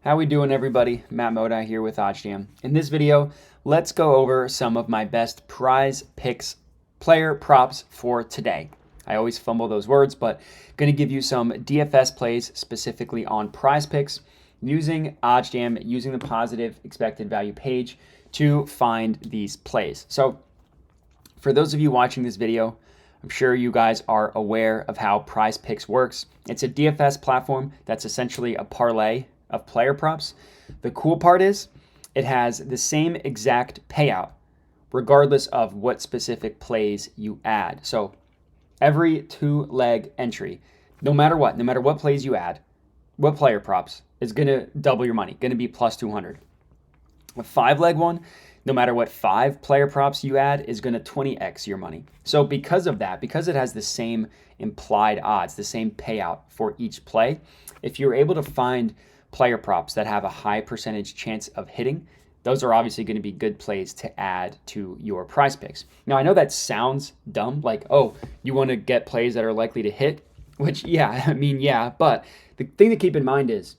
How we doing, everybody? Matt Modi here with OddsJam. In this video, let's go over some of my best prize picks player props for today. I always fumble those words, but going to give you some DFS plays specifically on PrizePicks using OddsJam, using the positive expected value page to find these plays. So for those of you watching this video, I'm sure you guys are aware of how PrizePicks works. It's a DFS platform that's essentially a parlay of player props. The cool part is it has the same exact payout regardless of what specific plays you add. So every two-leg entry, no matter what plays you add, what player props, is going to double your money, going to be plus 200. A five-leg one, no matter what five player props you add, is going to 20x your money. So because of that, because it has the same implied odds, the same payout for each play, if you're able to find player props that have a high percentage chance of hitting, those are obviously going to be good plays to add to your PrizePicks. Now, I know that sounds dumb, like, oh, you want to get plays that are likely to hit, which, yeah, but the thing to keep in mind is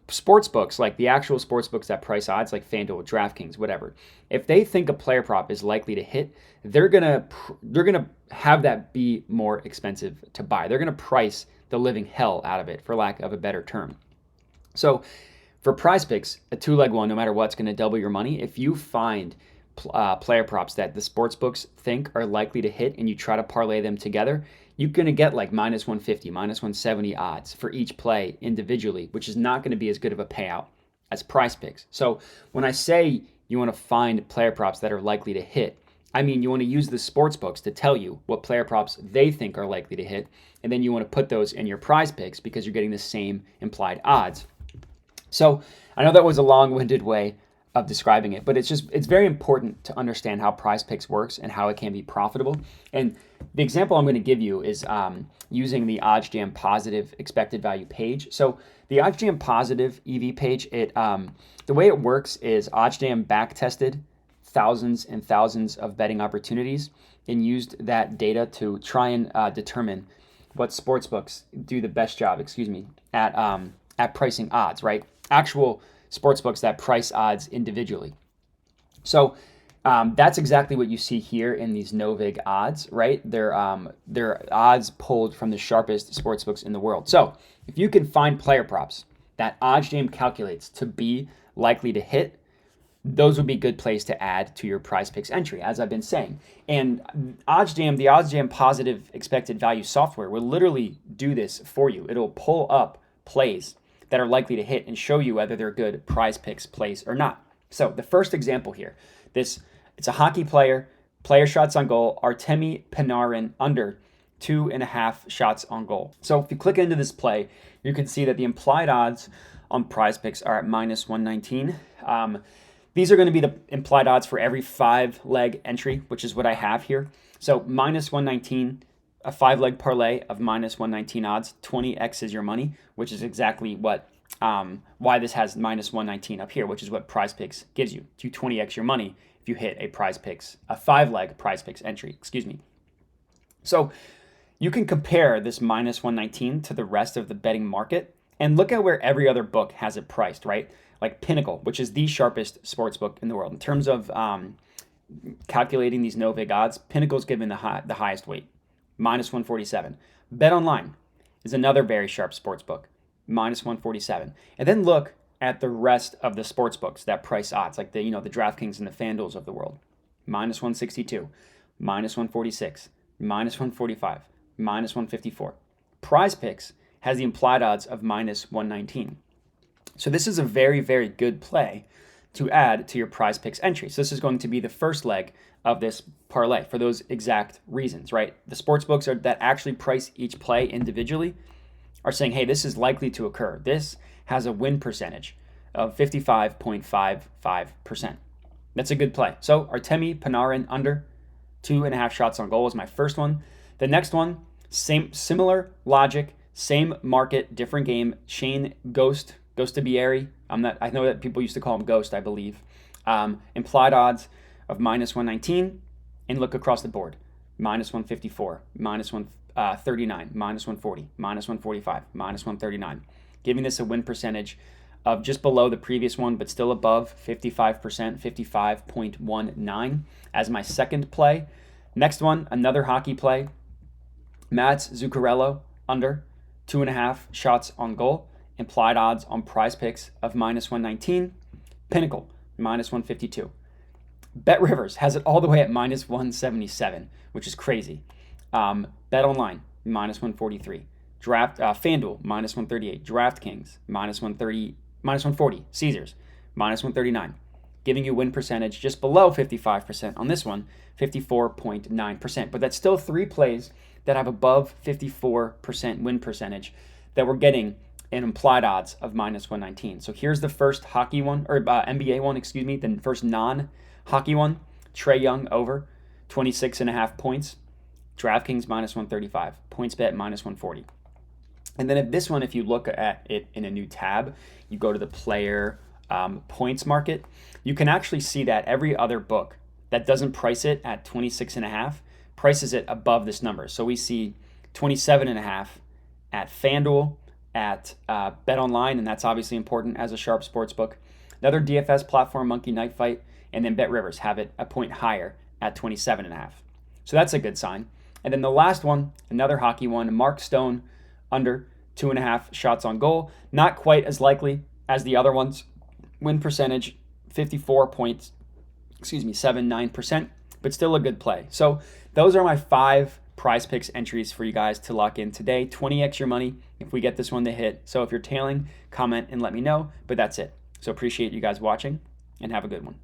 sports books, like the actual sports books that price odds, like FanDuel, DraftKings, whatever, if they think a player prop is likely to hit, they're gonna have that be more expensive to buy. They're gonna price the living hell out of it, for lack of a better term. So for PrizePicks, a two-leg one, no matter what's going to double your money. If you find player props that the sports books think are likely to hit and you try to parlay them together, you're going to get like minus 150, minus 170 odds for each play individually, which is not going to be as good of a payout as PrizePicks. So when I say you want to find player props that are likely to hit, I mean you want to use the sports books to tell you what player props they think are likely to hit, and then you want to put those in your PrizePicks because you're getting the same implied odds. So I know that was a long-winded way of describing it, but it's very important to understand how PrizePicks works and how it can be profitable. And the example I'm going to give you is using the OddsJam positive expected value page. So the OddsJam positive EV page, the way it works is OddsJam back-tested thousands and thousands of betting opportunities and used that data to try and determine what sportsbooks do the best job, at pricing odds, right? Actual sportsbooks that price odds individually. So that's exactly what you see here in these no-vig odds, right? They're odds pulled from the sharpest sportsbooks in the world. So if you can find player props that OddsJam calculates to be likely to hit, those would be good plays to add to your PrizePicks entry, as I've been saying. And OddsJam, the OddsJam positive expected value software will literally do this for you. It'll pull up plays that are likely to hit and show you whether they're good PrizePicks plays or not. So the first example here, it's a hockey player shots on goal, Artemi Panarin under 2.5 shots on goal. So if you click into this play, you can see that the implied odds on PrizePicks are at minus 119. These are going to be the implied odds for every five-leg entry, which is what I have here. So minus 119, a five-leg parlay of minus 119 odds, 20x is your money, which is exactly what why this has minus 119 up here, which is what PrizePicks gives you. You 20x your money if you hit a five-leg PrizePicks entry, So you can compare this minus 119 to the rest of the betting market and look at where every other book has it priced, right? Like Pinnacle, which is the sharpest sports book in the world. In terms of calculating these no-vig odds, Pinnacle's given the highest weight, minus 147. BetOnline is another very sharp sports book, minus 147. And then look at the rest of the sports books that price odds, like the DraftKings and the FanDuels of the world, minus 162, minus 146, minus 145, minus 154. PrizePicks has the implied odds of minus 119. So this is a very, very good play to add to your PrizePicks entry. So this is going to be the first leg of this parlay for those exact reasons, right? The sports books that actually price each play individually are saying, hey, this is likely to occur. This has a win percentage of 55.55%. That's a good play. So Artemi Panarin under 2.5 shots on goal is my first one. The next one, similar logic, same market, different game. Shane Ghost to Bieri. I know that people used to call him Ghost, I believe. Implied odds of minus 119, and look across the board. Minus 154, minus 139, minus 140, minus 145, minus 139. Giving this a win percentage of just below the previous one, but still above 55%, 55.19 as my second play. Next one, another hockey play. Mats Zuccarello under 2.5 shots on goal. Implied odds on PrizePicks of -119. Pinnacle, -152. Bet Rivers has it all the way at -177, which is crazy. Bet Online, -143. FanDuel, -138. DraftKings, -140. Caesars, -139. Giving you win percentage just below 55% on this one, 54.9%. But that's still 3 plays that have above 54% win percentage that we're getting an implied odds of -119. So here's the first hockey one, or NBA one, excuse me, the first non-hockey one. Trae Young over 26.5 points. DraftKings -135. PointsBet -140. And then if you look at it in a new tab, you go to the player points market, you can actually see that every other book that doesn't price it at 26.5 prices it above this number. So we see 27.5 at FanDuel, at Bet Online, and that's obviously important as a sharp sports book. Another DFS platform, Monkey Knife Fight, and then Bet Rivers have it a point higher at 27.5. So that's a good sign. And then the last one, another hockey one, Mark Stone under 2.5 shots on goal. Not quite as likely as the other ones. Win percentage 54.79%, but still a good play. So those are my 5 PrizePicks entries for you guys to lock in today. 20x your money if we get this one to hit. So if you're tailing, comment and let me know. But that's it. So appreciate you guys watching and have a good one.